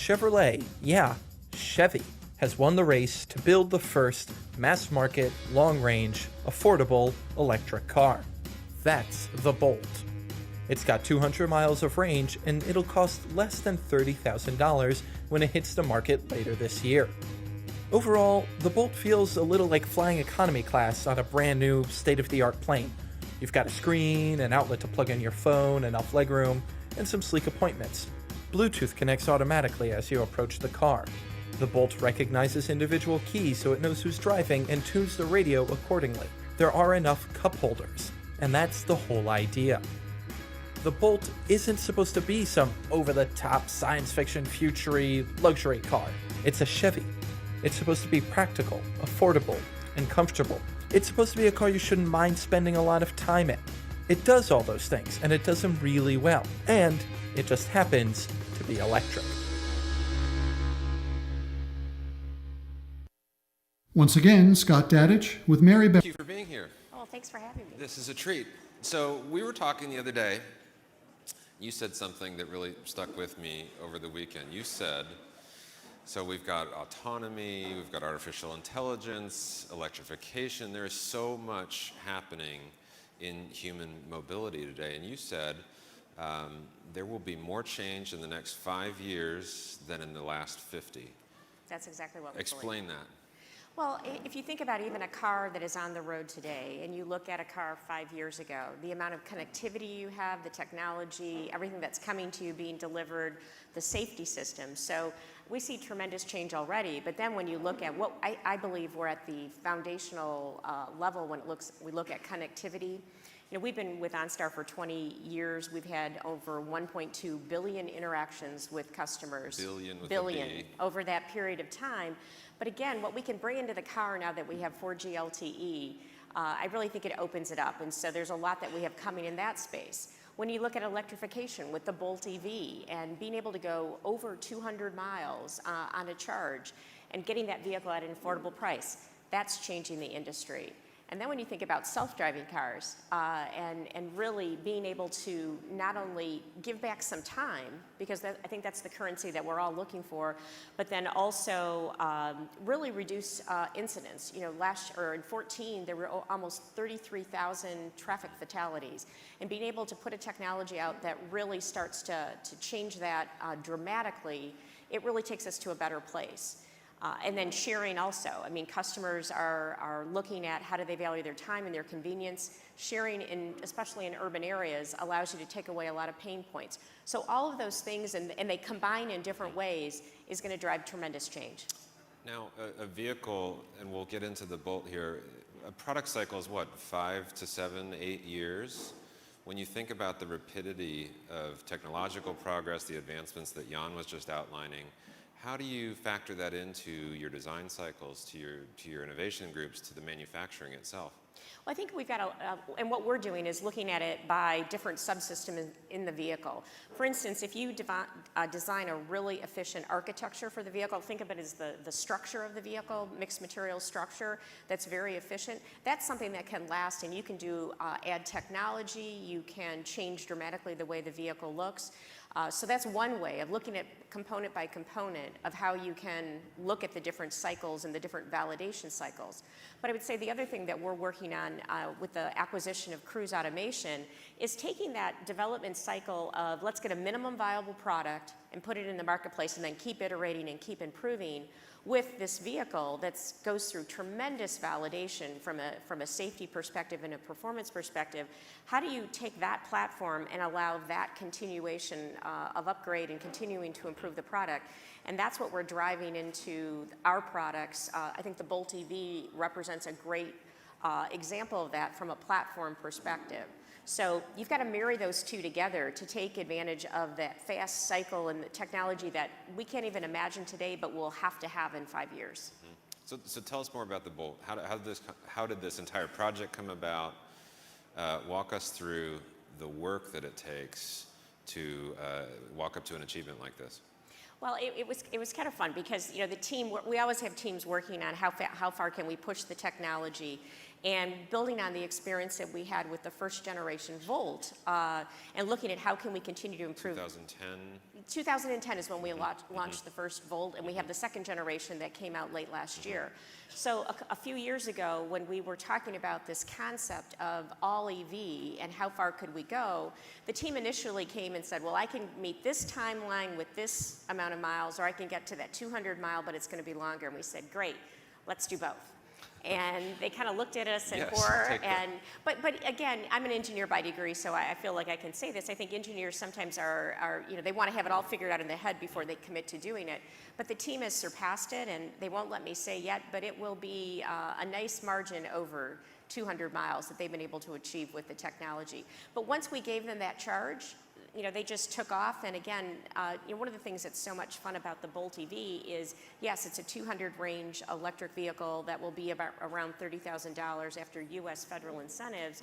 Chevrolet, yeah, Chevy, has won the race to build the first mass-market, long-range, affordable electric car. That's the Bolt. It's got 200 miles of range, and it'll cost less than $30,000 when it hits the market later this year. Overall, the Bolt feels a little like flying economy class on a brand new, state-of-the-art plane. You've got a screen, an outlet to plug in your phone, enough legroom, and some sleek appointments. Bluetooth connects automatically as you approach the car. The Bolt recognizes individual keys so it knows who's driving and tunes the radio accordingly. There are enough cup holders, and that's the whole idea. The Bolt isn't supposed to be some over-the-top science fiction future-y luxury car. It's a Chevy. It's supposed to be practical, affordable, and comfortable. It's supposed to be a car you shouldn't mind spending a lot of time in. It does all those things, and it does them really well. And it just happens to be electric. Once again, Scott Dadich with Mary Beth. Thank you for being here. Oh, thanks for having me. This is a treat. So we were talking the other day. You said something that really stuck with me over the weekend. You said, so we've got autonomy, we've got artificial intelligence, electrification. There is so much happening in human mobility today. And you said there will be more change in the next 5 years than in the last 50. That's exactly what we Explain that. Well, if you think about even a car that is on the road today, and you look at a car 5 years ago, the amount of connectivity you have, the technology, everything that's coming to you being delivered, the safety system. So we see tremendous change already, but then when you look at what I believe we're at the foundational level when we look at connectivity. You know, we've been with OnStar for 20 years. We've had over 1.2 billion interactions with customers. Billion over that period of time. But again, what we can bring into the car now that we have 4G LTE, I really think it opens it up. And so there's a lot that we have coming in that space. When you look at electrification with the Bolt EV and being able to go over 200 miles on a charge and getting that vehicle at an affordable price, that's changing the industry. And then when you think about self-driving cars and really being able to not only give back some time, because I think that's the currency that we're all looking for, but then also really reduce incidents. You know, in 2014, there were almost 33,000 traffic fatalities. And being able to put a technology out that really starts to change that dramatically, it really takes us to a better place. And then sharing also. I mean, customers are looking at how do they value their time and their convenience. Sharing, especially in urban areas, allows you to take away a lot of pain points. So all of those things, and they combine in different ways, is going to drive tremendous change. Now, a vehicle, and we'll get into the Bolt here, a product cycle is what, 5 to 7, 8 years? When you think about the rapidity of technological progress, the advancements that Jan was just outlining, how do you factor that into your design cycles, to your innovation groups, to the manufacturing itself? Well, I think we've got and what we're doing is looking at it by different subsystems in the vehicle. For instance, if you design a really efficient architecture for the vehicle, think of it as the structure of the vehicle, mixed material structure that's very efficient. That's something that can last, and you can add technology, you can change dramatically the way the vehicle looks. So that's one way of looking at component by component of how you can look at the different cycles and the different validation cycles. But I would say the other thing that we're working on with the acquisition of Cruise Automation is taking that development cycle of let's get a minimum viable product and put it in the marketplace and then keep iterating and keep improving with this vehicle that goes through tremendous validation from a safety perspective and a performance perspective. How do you take that platform and allow that continuation of upgrade and continuing to improve the product? And that's what we're driving into our products. I think the Bolt EV represents a great example of that from a platform perspective. So you've got to marry those two together to take advantage of that fast cycle and the technology that we can't even imagine today, but we'll have to have in 5 years. Mm-hmm. So tell us more about the Bolt. How did this entire project come about? Walk us through the work that it takes to walk up to an achievement like this. Well, it was kind of fun because the team, we always have teams working on how far can we push the technology. and building on the experience that we had with the first generation Volt, and looking at how can we continue to improve. 2010 is when we launched the first Volt, and we have the second generation that came out late last year. So a few years ago, when we were talking about this concept of all EV and how far could we go, the team initially came and said, well, I can meet this timeline with this amount of miles, or I can get to that 200 mile, but it's going to be longer. And we said, great, let's do both. And they kind of looked at us in horror. But again, I'm an engineer by degree, so I feel like I can say this. I think engineers sometimes are they want to have it all figured out in their head before they commit to doing it. But the team has surpassed it, and they won't let me say yet, but it will be a nice margin over 200 miles that they've been able to achieve with the technology. But once we gave them that charge, they just took off. And again, one of the things that's so much fun about the Bolt EV is, yes, it's a 200 range electric vehicle that will be about around $30,000 after U.S. federal incentives.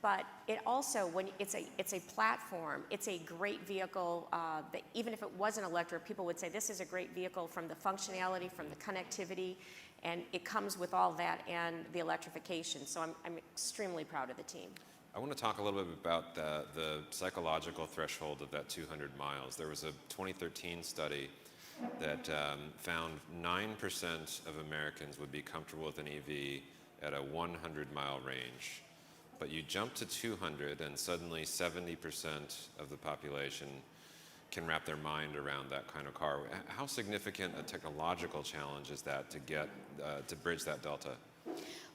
But it also, when it's a platform, it's a great vehicle that even if it wasn't electric, people would say this is a great vehicle from the functionality, from the connectivity, and it comes with all that and the electrification. So I'm extremely proud of the team. I want to talk a little bit about the psychological threshold of that 200 miles. There was a 2013 study that found 9% of Americans would be comfortable with an EV at a 100-mile range. But you jump to 200 and suddenly 70% of the population can wrap their mind around that kind of car. How significant a technological challenge is that to get to bridge that delta?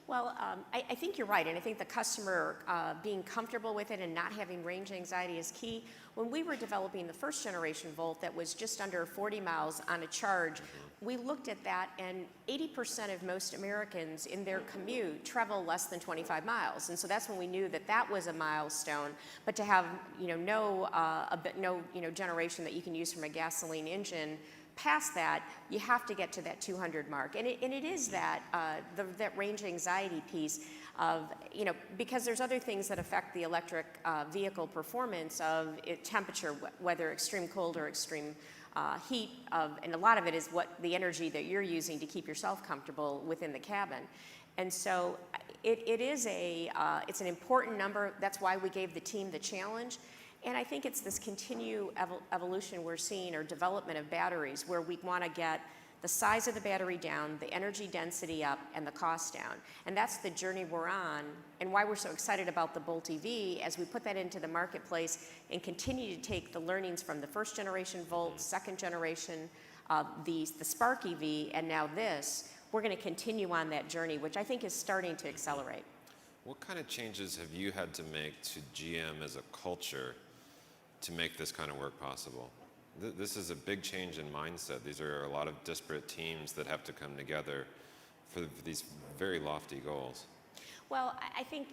Well, I think you're right, and I think the customer being comfortable with it and not having range anxiety is key. When we were developing the first generation Volt that was just under 40 miles on a charge, we looked at that, and 80% of most Americans in their commute travel less than 25 miles, and so that's when we knew that that was a milestone. But to have no generation that you can use from a gasoline engine. Past that, you have to get to that 200 mark, and it is that that range anxiety piece of because there's other things that affect the electric vehicle performance of temperature, whether extreme cold or extreme heat, and a lot of it is what the energy that you're using to keep yourself comfortable within the cabin, and so it's an important number. That's why we gave the team the challenge. And I think it's this continued evolution we're seeing, or development of batteries, where we want to get the size of the battery down, the energy density up, and the cost down. And that's the journey we're on, and why we're so excited about the Bolt EV as we put that into the marketplace and continue to take the learnings from the first generation Volt, second generation, the Spark EV, and now this. We're going to continue on that journey, which I think is starting to accelerate. What kind of changes have you had to make to GM as a culture to make this kind of work possible? This is a big change in mindset. These are a lot of disparate teams that have to come together for these very lofty goals. Well, I think,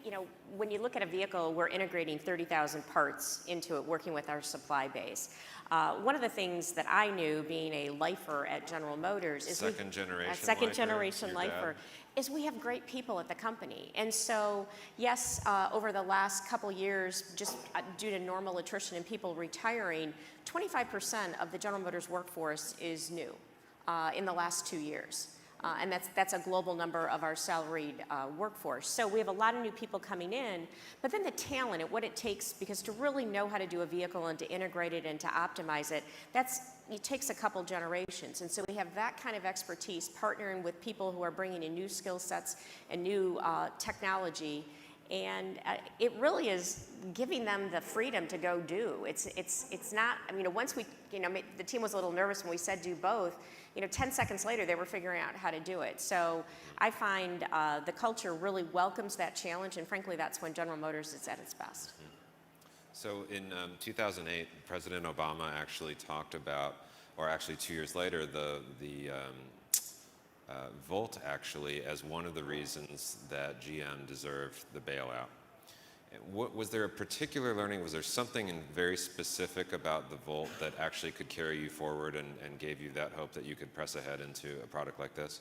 when you look at a vehicle, we're integrating 30,000 parts into it, working with our supply base. One of the things that I knew, being a lifer at General Motors, is second generation lifer, is we have great people at the company. And so, yes, over the last couple years, just due to normal attrition and people retiring, 25% of the General Motors workforce is new in the last 2 years. And that's a global number of our salaried workforce. So we have a lot of new people coming in, but then the talent and what it takes, because to really know how to do a vehicle and to integrate it and to optimize it, it takes a couple generations. And so we have that kind of expertise partnering with people who are bringing in new skill sets and new technology. And it really is giving them the freedom to go do. It's not, once we, the team was a little nervous when we said do both. 10 seconds later, they were figuring out how to do it. So I find the culture really welcomes that challenge, and frankly, that's when General Motors is at its best. So in 2008, President Obama actually talked about, or actually 2 years later, the Volt actually as one of the reasons that GM deserved the bailout. Was there a particular learning? Was there something very specific about the Volt that actually could carry you forward and gave you that hope that you could press ahead into a product like this?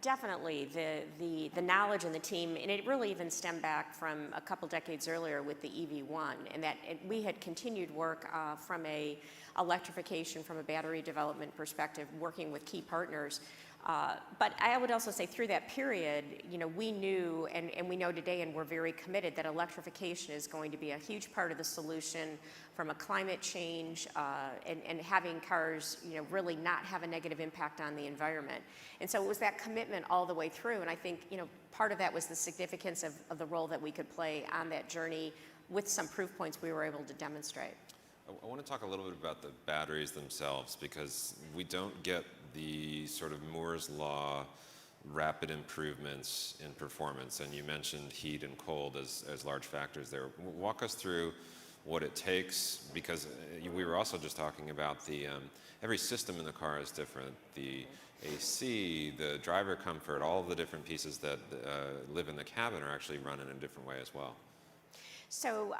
Definitely, the knowledge and the team, and it really even stemmed back from a couple decades earlier with the EV1, and that we had continued work from a electrification, from a battery development perspective, working with key partners. But I would also say through that period, we knew and we know today, and we're very committed that electrification is going to be a huge part of the solution from a climate change and having cars, really not have a negative impact on the environment. And so it was that commitment all the way through. And I think, part of that was the significance of the role that we could play on that journey with some proof points we were able to demonstrate. I want to talk a little bit about the batteries themselves, because we don't get the sort of Moore's Law rapid improvements in performance. And you mentioned heat and cold as large factors there. Walk us through what it takes, because we were also just talking about the every system in the car is different. The AC, the driver comfort, all of the different pieces that live in the cabin are actually run in a different way as well. So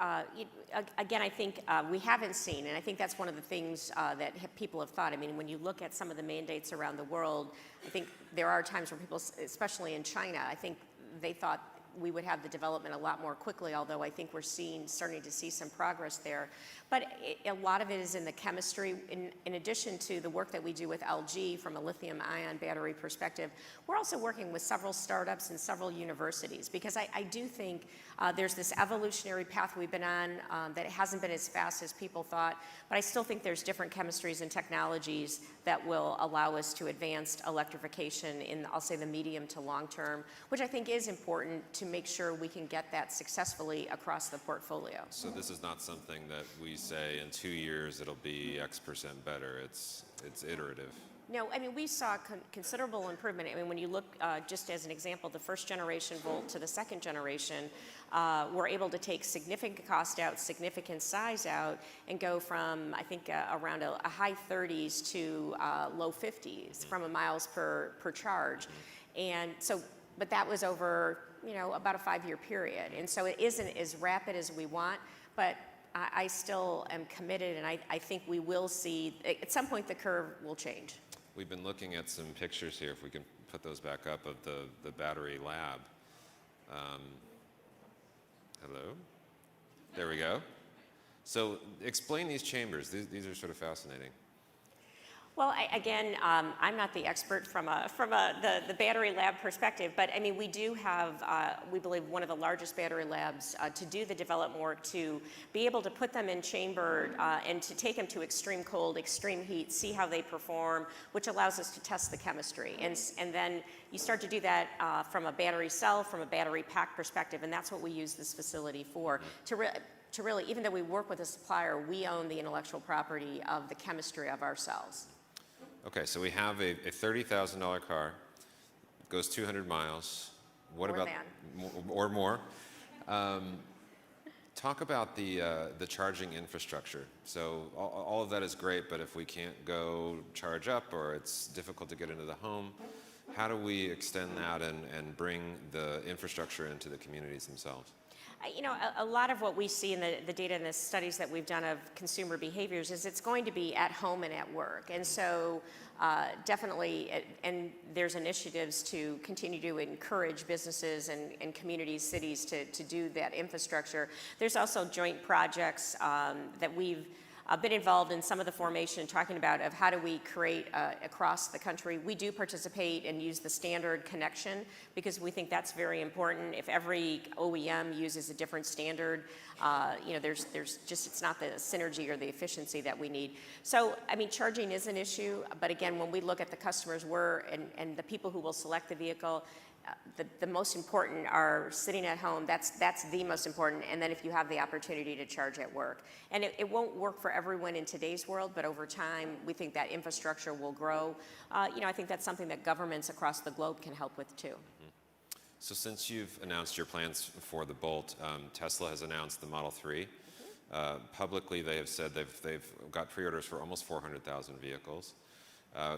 again, I think we haven't seen, and I think that's one of the things that people have thought. I mean, when you look at some of the mandates around the world, I think there are times where people, especially in China, I think they thought we would have the development a lot more quickly, although I think we're starting to see some progress there. But a lot of it is in the chemistry. In addition to the work that we do with LG from a lithium-ion battery perspective, we're also working with several startups and several universities, because I do think there's this evolutionary path we've been on that it hasn't been as fast as people thought, but I still think there's different chemistries and technologies that will allow us to advance electrification in, I'll say, the medium to long term, which I think is important to make sure we can get that successfully across the portfolio. So this is not something that we say in 2 years it'll be X% better. It's iterative. No, I mean, we saw considerable improvement. I mean, when you look, just as an example, the first generation Volt to the second generation, we're able to take significant cost out, significant size out, and go from, I think, around a high 30s to low 50s from a miles per charge. And so, but that was over, about a 5-year period. And so it isn't as rapid as we want, but I still am committed, and I think we will see, at some point the curve will change. We've been looking at some pictures here, if we can put those back up, of the battery lab. Hello? There we go. So explain these chambers. These are sort of fascinating. Well, again, I'm not the expert from the battery lab perspective, but I mean, we do have, we believe, one of the largest battery labs to do the development work, to be able to put them in chamber and to take them to extreme cold, extreme heat, see how they perform, which allows us to test the chemistry. And then you start to do that from a battery cell, from a battery pack perspective, and that's what we use this facility for, to really, even though we work with a supplier, we own the intellectual property of the chemistry of our cells. Okay, so we have a $30,000 car, goes 200 miles. What about or more? Talk about the charging infrastructure. So all of that is great, but if we can't go charge up, or it's difficult to get into the home, how do we extend that and bring the infrastructure into the communities themselves? A lot of what we see in the data and the studies that we've done of consumer behaviors is it's going to be at home and at work. And so definitely, and there's initiatives to continue to encourage businesses and communities, cities to do that infrastructure. There's also joint projects that we've been involved in some of the formation, talking about of how do we create across the country. We do participate and use the standard connection, because we think that's very important. If every OEM uses a different standard, there's just, it's not the synergy or the efficiency that we need. So, I mean, charging is an issue, but again, when we look at the customers, and the people who will select the vehicle, the most important are sitting at home. That's the most important. And then if you have the opportunity to charge at work. And it won't work for everyone in today's world, but over time, we think that infrastructure will grow. I think that's something that governments across the globe can help with too. Mm-hmm. So since you've announced your plans for the Bolt, Tesla has announced the Model 3. Mm-hmm. Publicly, they have said they've got pre-orders for almost 400,000 vehicles.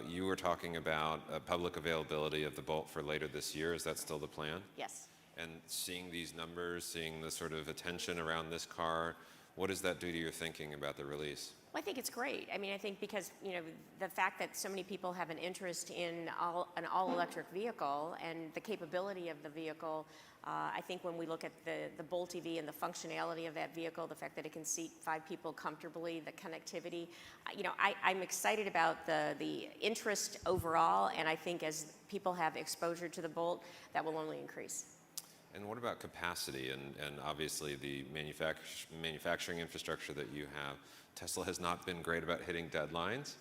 You were talking about public availability of the Bolt for later this year. Is that still the plan? Yes. And seeing these numbers, seeing the sort of attention around this car, what does that do to your thinking about the release? Well, I think it's great. I mean, I think because, the fact that so many people have an interest in an all-electric vehicle and the capability of the vehicle, I think when we look at the Bolt EV and the functionality of that vehicle, the fact that it can seat 5 people comfortably, the connectivity, I'm excited about the interest overall, and I think as people have exposure to the Bolt, that will only increase. And what about capacity and obviously the manufacturing infrastructure that you have? Tesla has not been great about hitting deadlines.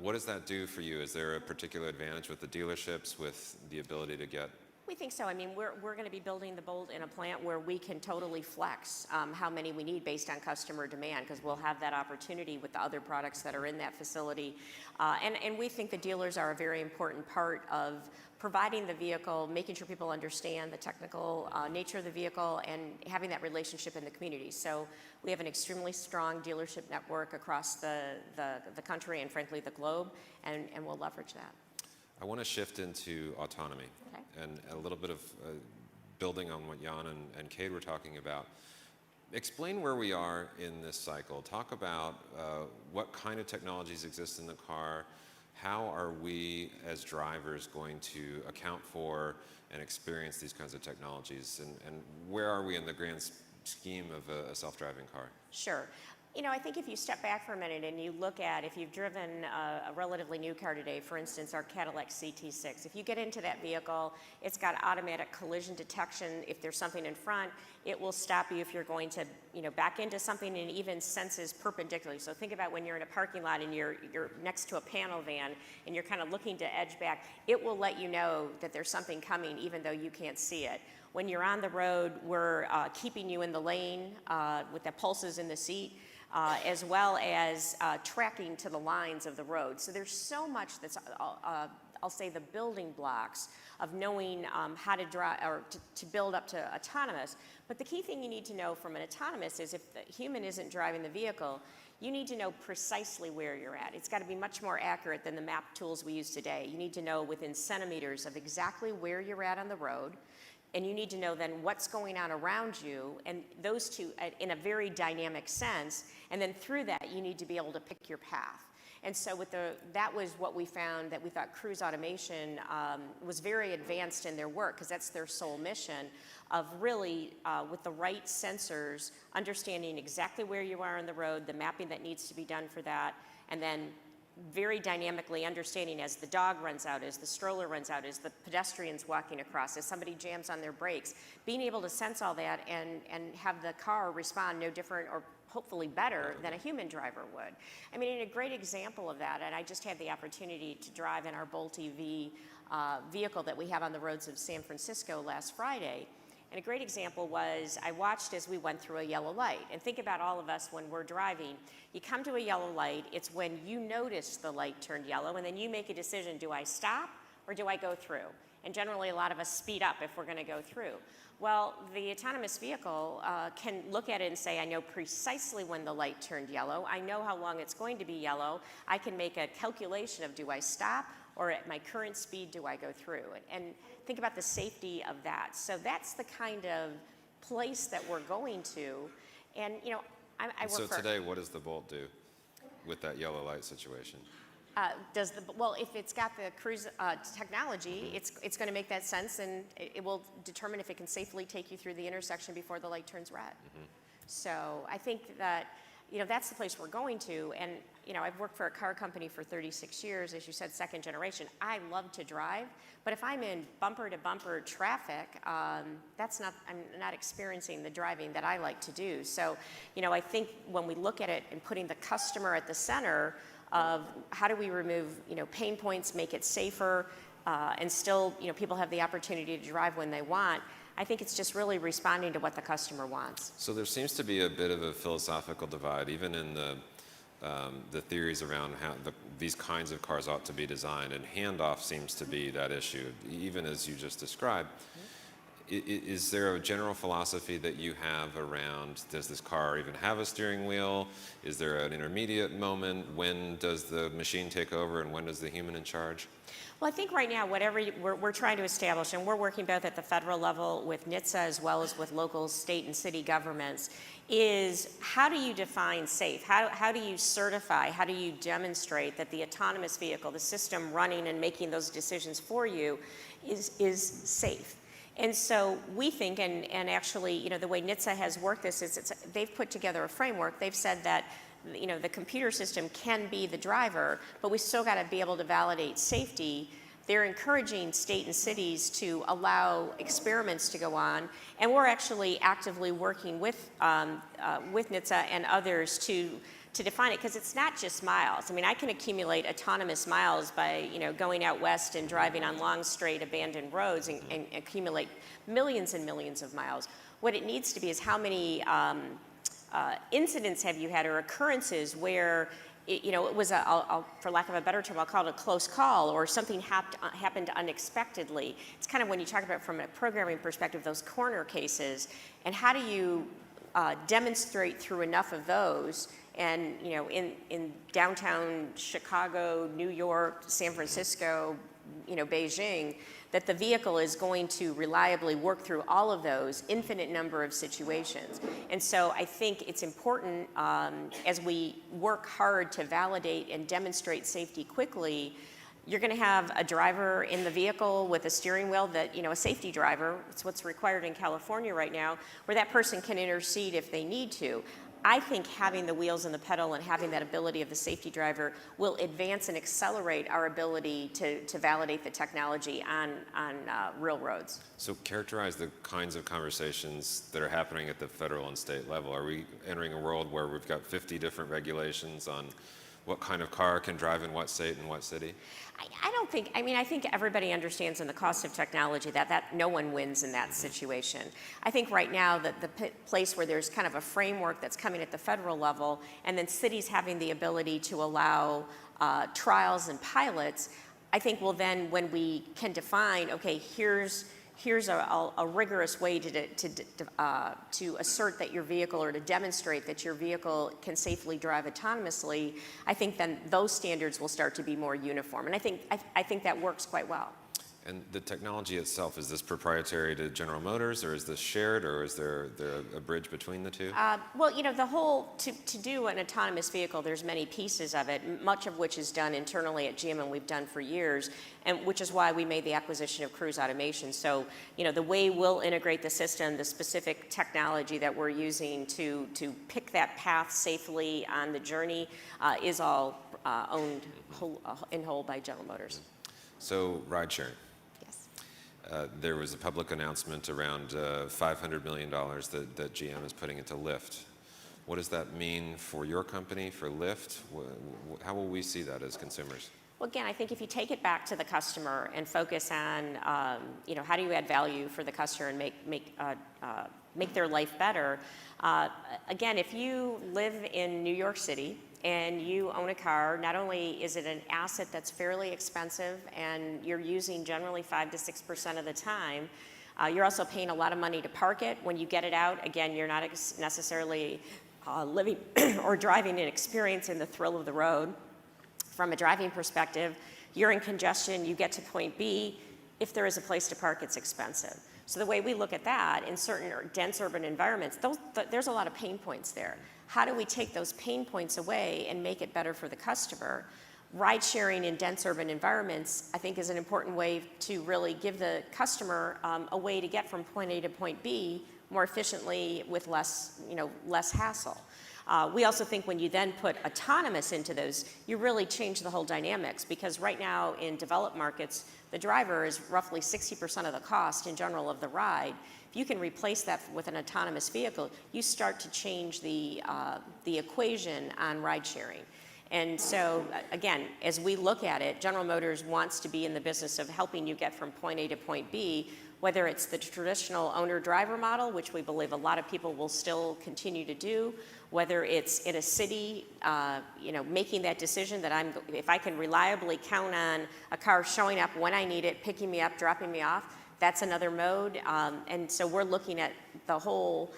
What does that do for you? Is there a particular advantage with the dealerships, with the ability to get? We think so. I mean, we're going to be building the Bolt in a plant where we can totally flex how many we need based on customer demand, because we'll have that opportunity with the other products that are in that facility. And we think the dealers are a very important part of providing the vehicle, making sure people understand the technical nature of the vehicle, and having that relationship in the community. So we have an extremely strong dealership network across the country and frankly the globe, and we'll leverage that. I want to shift into autonomy. Okay. And a little bit of building on what Jan and Cade were talking about. Explain where we are in this cycle. Talk about what kind of technologies exist in the car. How are we as drivers going to account for and experience these kinds of technologies? And where are we in the grand scheme of a self-driving car? Sure. I think if you step back for a minute and you look at, if you've driven a relatively new car today, for instance, our Cadillac CT6, if you get into that vehicle, it's got automatic collision detection. If there's something in front, it will stop you if you're going to, back into something, and even senses perpendicularly. So think about when you're in a parking lot and you're next to a panel van and you're kind of looking to edge back, it will let you know that there's something coming even though you can't see it. When you're on the road, we're keeping you in the lane with the pulses in the seat. As well as tracking to the lines of the road. So there's so much that's, I'll say, the building blocks of knowing how to drive or to build up to autonomous. But the key thing you need to know from an autonomous is if the human isn't driving the vehicle, you need to know precisely where you're at. It's got to be much more accurate than the map tools we use today. You need to know within centimeters of exactly where you're at on the road. And you need to know then what's going on around you, and those two in a very dynamic sense. And then through that, you need to be able to pick your path. And so that was what we found, that we thought Cruise Automation was very advanced in their work, because that's their sole mission of really, with the right sensors, understanding exactly where you are on the road, the mapping that needs to be done for that, and then very dynamically understanding as the dog runs out, as the stroller runs out, as the pedestrian's walking across, as somebody jams on their brakes, being able to sense all that and have the car respond no different or hopefully better than a human driver would. I mean, a great example of that, and I just had the opportunity to drive in our Bolt EV vehicle that we have on the roads of San Francisco last Friday. And a great example was I watched as we went through a yellow light. And think about all of us when we're driving. You come to a yellow light, it's when you notice the light turned yellow, and then you make a decision, do I stop or do I go through? And generally a lot of us speed up if we're going to go through. Well, the autonomous vehicle can look at it and say, I know precisely when the light turned yellow. I know how long it's going to be yellow. I can make a calculation of do I stop, or at my current speed do I go through? And think about the safety of that. So that's the kind of place that we're going to. And I work so today, what does the Bolt do with that yellow light situation? Well, if it's got the Cruise technology, it's going to make that sense, and it will determine if it can safely take you through the intersection before the light turns red. So I think that that's the place we're going to. And I've worked for a car company for 36 years, as you said, second generation. I love to drive, but if I'm in bumper to bumper traffic, I'm not experiencing the driving that I like to do. So I think when we look at it and putting the customer at the center of how do we remove pain points, make it safer, and still people have the opportunity to drive when they want. I think it's just really responding to what the customer wants. So there seems to be a bit of a philosophical divide, even in the theories around how these kinds of cars ought to be designed, and handoff seems to be that issue, even as you just described. Is there a general philosophy that you have around, does this car even have a steering wheel? Is there an intermediate moment? When does the machine take over and when is the human in charge? Well, I think right now, we're trying to establish, and we're working both at the federal level with NHTSA as well as with local, state, and city governments, is how do you define safe? How do you certify, how do you demonstrate that the autonomous vehicle, the system running and making those decisions for you, is safe? And so we think, and actually, you know, the way NHTSA has worked this is they've put together a framework. They've said that, you know, the computer system can be the driver, but we still got to be able to validate safety. They're encouraging state and cities to allow experiments to go on, and we're actually actively working with NHTSA and others to define it, because it's not just miles. I mean, I can accumulate autonomous miles by, you know, going out west and driving on long, straight, abandoned roads and accumulate millions and millions of miles. What it needs to be is how many incidents have you had, or occurrences where it was for lack of a better term, I'll call it a close call, or something happened unexpectedly. It's kind of when you talk about from a programming perspective, those corner cases, and how do you demonstrate through enough of those, and you know, in downtown Chicago, New York, San Francisco, you know, Beijing, that the vehicle is going to reliably work through all of those infinite number of situations. And so I think it's important as we work hard to validate and demonstrate safety quickly, you're going to have a driver in the vehicle with a steering wheel that, you know, a safety driver, it's what's required in California right now, where that person can intercede if they need to. I think having the wheels and the pedal and having that ability of the safety driver will advance and accelerate our ability to validate the technology on real roads. So characterize the kinds of conversations that are happening at the federal and state level. Are we entering a world where we've got 50 different regulations on what kind of car can drive in what state and what city? I think everybody understands in the cost of technology that no one wins in that situation. I think right now that the place where there's kind of a framework that's coming at the federal level, and then cities having the ability to allow trials and pilots, I think will then, when we can define, okay, here's a rigorous way to assert that your vehicle, or to demonstrate that your vehicle can safely drive autonomously, I think then those standards will start to be more uniform. And I think that works quite well. And the technology itself, is this proprietary to General Motors, or is this shared, or is there a bridge between the two? Well, you know, to do an autonomous vehicle, there's many pieces of it, much of which is done internally at GM, and we've done for years, and which is why we made the acquisition of Cruise Automation. So, you know, the way we'll integrate the system, the specific technology that we're using to pick that path safely on the journey is all owned in whole by General Motors. So, ride sharing. Yes. There was a public announcement around $500 million that GM is putting into Lyft. What does that mean for your company, for Lyft? How will we see that as consumers? Well, again, I think if you take it back to the customer and focus on, you know, how do you add value for the customer and make their life better? Again, if you live in New York City and you own a car, not only is it an asset that's fairly expensive and you're using generally 5 to 6% of the time, you're also paying a lot of money to park it. When you get it out, again, you're not necessarily living or driving and experiencing the thrill of the road. From a driving perspective, you're in congestion, you get to point B. If there is a place to park, it's expensive. So the way we look at that, in certain dense urban environments, there's a lot of pain points there. How do we take those pain points away and make it better for the customer? Ride sharing in dense urban environments, I think, is an important way to really give the customer a way to get from point A to point B more efficiently with less hassle. We also think when you then put autonomous into those, you really change the whole dynamics, because right now in developed markets, the driver is roughly 60% of the cost in general of the ride. If you can replace that with an autonomous vehicle, you start to change the equation on ride sharing. And so, again, as we look at it, General Motors wants to be in the business of helping you get from point A to point B, whether it's the traditional owner-driver model, which we believe a lot of people will still continue to do, whether it's in a city, making that decision that if I can reliably count on a car showing up when I need it, picking me up, dropping me off, That's another mode. And so we're looking at the whole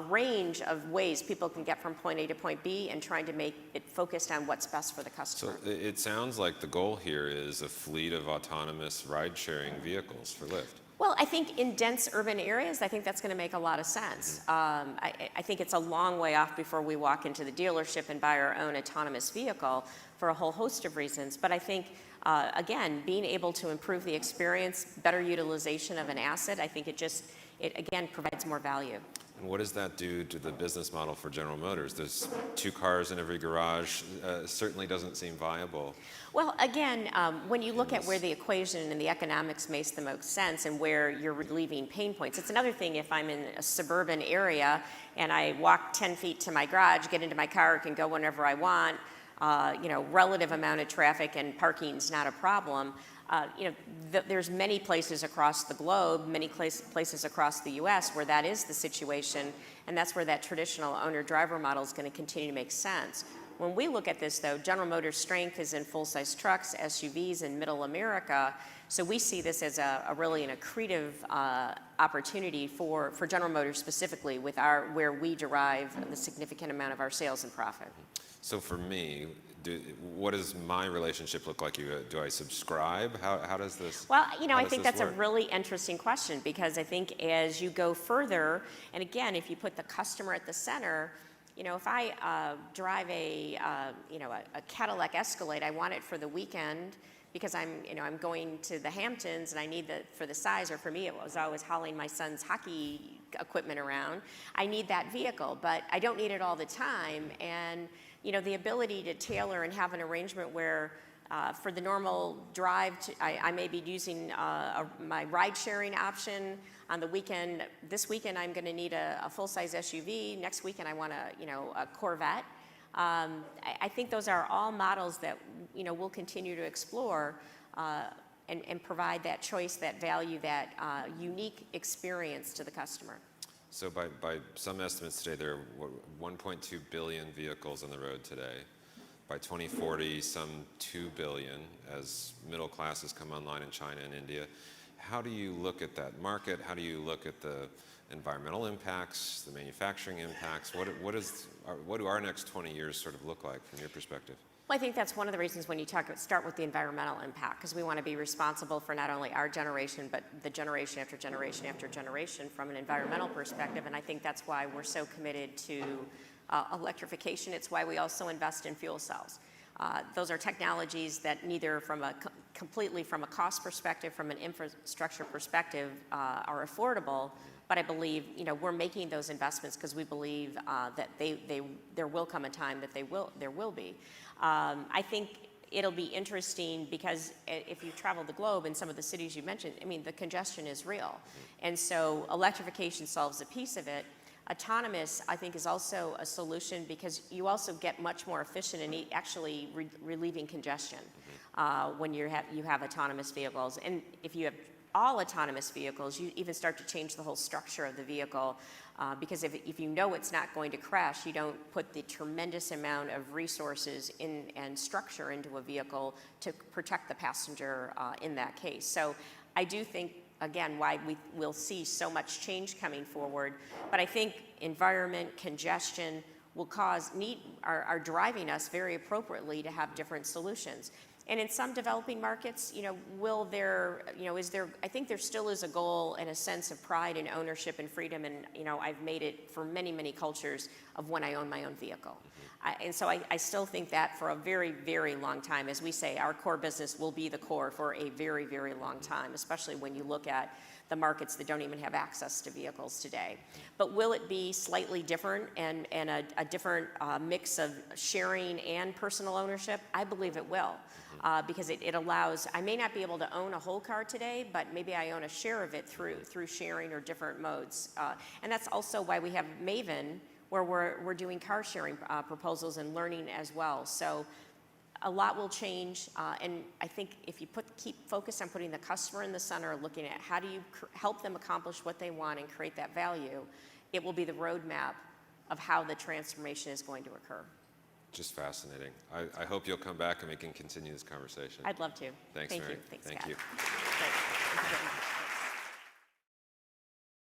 range of ways people can get from point A to point B and trying to make it focused on what's best for the customer. So it sounds like the goal here is a fleet of autonomous ride-sharing vehicles for Lyft. Well, I think in dense urban areas, I think that's going to make a lot of sense. I think it's a long way off before we walk into the dealership and buy our own autonomous vehicle for a whole host of reasons. But I think, again, being able to improve the experience, better utilization of an asset, I think it again provides more value. And what does that do to the business model for General Motors? There's 2 cars in every garage. Certainly doesn't seem viable. Well, again, when you look at where the equation and the economics makes the most sense and where you're relieving pain points, it's another thing if I'm in a suburban area and I walk 10 feet to my garage, get into my car, can go whenever I want, relative amount of traffic and parking's not a problem. There's many places across the globe, many places across the U.S. where that is the situation, and that's where that traditional owner-driver model is going to continue to make sense. When we look at this, though, General Motors' strength is in full-size trucks, SUVs, and Middle America, so we see this as really an accretive opportunity for General Motors specifically, with where we derive the significant amount of our sales and profit. So for me, what does my relationship look like? Do I subscribe? How does this? Well, I think that's a really interesting question, because I think as you go further, and again, if you put the customer at the center, if I drive a Cadillac Escalade, I want it for the weekend because I'm going to the Hamptons and I need for the size, or for me, it was always hauling my son's hockey equipment around. I need that vehicle, but I don't need it all the time. And the ability to tailor and have an arrangement where for the normal drive, I may be using my ride-sharing option on the weekend. This weekend, I'm going to need a full-size SUV. Next weekend, I want a Corvette. I think those are all models that we'll continue to explore and provide that choice, that value, that unique experience to the customer. So by some estimates today, there are 1.2 billion vehicles on the road today. By 2040, some 2 billion as middle classes come online in China and India. How do you look at that market? How do you look at the environmental impacts, the manufacturing impacts? What do our next 20 years sort of look like from your perspective? Well, I think that's one of the reasons when you start with the environmental impact, because we want to be responsible for not only our generation, but the generation after generation after generation from an environmental perspective. And I think that's why we're so committed to electrification. It's why we also invest in fuel cells. Those are technologies that neither completely from a cost perspective, from an infrastructure perspective, are affordable. But I believe we're making those investments because we believe that there will come a time that there will be. I think it'll be interesting because if you travel the globe in some of the cities you mentioned, the congestion is real. And so electrification solves a piece of it. Autonomous, I think, is also a solution because you also get much more efficient in actually relieving congestion when you have autonomous vehicles. And if you have all autonomous vehicles, you even start to change the whole structure of the vehicle because if you know it's not going to crash, you don't put the tremendous amount of resources and structure into a vehicle to protect the passenger in that case. So I do think, again, why we'll see so much change coming forward. But I think environment, congestion are driving us very appropriately to have different solutions. And in some developing markets, I think there still is a goal and a sense of pride and ownership and freedom. And, I've made it for many, many cultures of when I own my own vehicle. And so I still think that for a very, very long time, as we say, our core business will be the core for a very, very long time, especially when you look at the markets that don't even have access to vehicles today. But will it be slightly different and a different mix of sharing and personal ownership? I believe it will. Because it allows, I may not be able to own a whole car today, but maybe I own a share of it through sharing or different modes. And that's also why we have Maven, where we're doing car sharing proposals and learning as well. So a lot will change, and I think if you keep focused on putting the customer in the center, looking at how do you help them accomplish what they want and create that value, it will be the roadmap of how the transformation is going to occur. Just fascinating. I hope you'll come back and we can continue this conversation. I'd love to. Thanks, Thank Mary. you. Thanks, Thank Scott. you. Thanks.